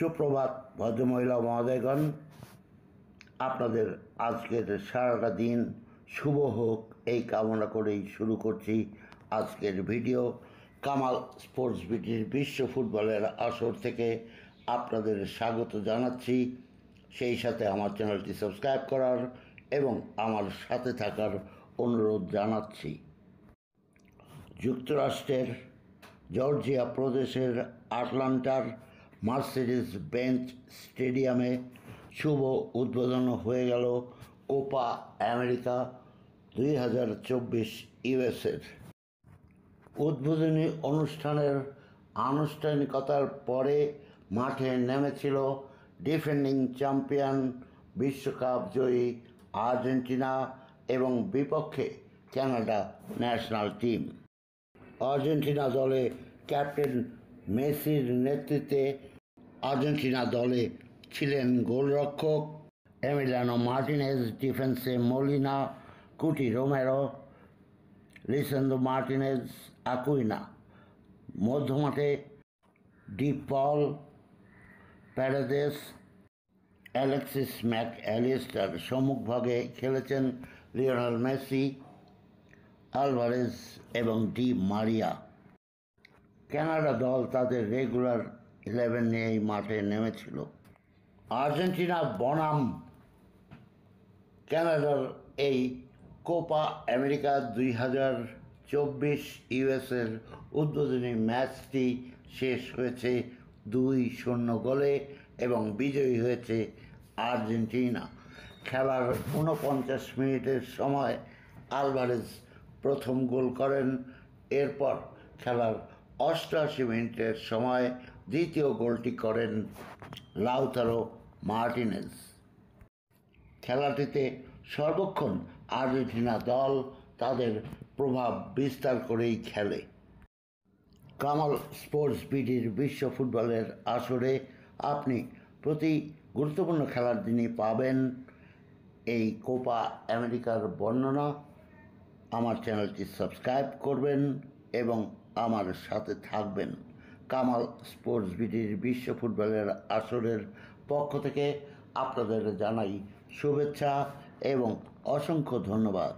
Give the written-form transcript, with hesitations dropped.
সুপ্রভাত ভদ্রমহিলা মহোদয়গণ, আপনাদের আজকের সারাটা দিন শুভ হোক এই কামনা করেই শুরু করছি আজকের ভিডিও। কামাল স্পোর্টস বিটির বিশ্ব ফুটবলের আসর থেকে আপনাদের স্বাগত জানাচ্ছি। সেই সাথে আমার চ্যানেলটি সাবস্ক্রাইব করার এবং আমার সাথে থাকার অনুরোধ জানাচ্ছি। যুক্তরাষ্ট্রের জর্জিয়া প্রদেশের আটলান্টার মার্সিডিজ বেঞ্চ স্টেডিয়ামে শুভ উদ্বোধন হয়ে গেল কোপা আমেরিকা 2024 ইউএসের। উদ্বোধনী অনুষ্ঠানের আনুষ্ঠানিকতার পরে মাঠে নেমেছিল ডিফেন্ডিং চ্যাম্পিয়ন বিশ্বকাপ জয়ী আর্জেন্টিনা এবং বিপক্ষে কানাডা ন্যাশনাল টিম। আর্জেন্টিনা দলে ক্যাপ্টেন মেসির নেতৃত্বে আর্জেন্টিনা দলে ছিলেন গোলরক্ষক এমিলিয়ানো মার্টিনেজ, ডিফেন্সে মোলিনা, কুটি রোমেরো, লিসান্দ্রো মার্টিনেজ আকুইনা, মধ্যমাঠে ডি পল, প্যারাদেস, অ্যালেক্সিস ম্যাক অ্যালিস্টার, সম্মুখভাগে খেলেছেন লিওনেল মেসি, আলভারেজ এবং ডি মারিয়া। কানাডা দল তাদের রেগুলার 11 নিয়েই মাঠে নেমেছিল। আর্জেন্টিনা বনাম কানাডার এই কোপা আমেরিকা 2024 ইউএসের উদ্বোধনী ম্যাচটি শেষ হয়েছে 2-0 গোলে এবং বিজয়ী হয়েছে আর্জেন্টিনা। খেলার 49 মিনিটের সময় আলভারেজ প্রথম গোল করেন। এরপর খেলার 88 মিনিটের সময় দ্বিতীয় গোলটি করেন লাউতারো মার্টিনেজ। খেলাটিতে সর্বক্ষণ আর্জেন্টিনা দল তাদের প্রভাব বিস্তার করেই খেলে। কামাল স্পোর্টস বিটির বিশ্ব ফুটবলের আসরে আপনি প্রতি গুরুত্বপূর্ণ খেলার দিনই পাবেন এই কোপা আমেরিকার বর্ণনা। আমার চ্যানেলটি সাবস্ক্রাইব করবেন এবং আমার সাথে থাকবেন। কামাল স্পোর্টস বিটির বিশ্ব ফুটবলের আসরের পক্ষ থেকে আপনাদের জানাই শুভেচ্ছা এবং অসংখ্য ধন্যবাদ।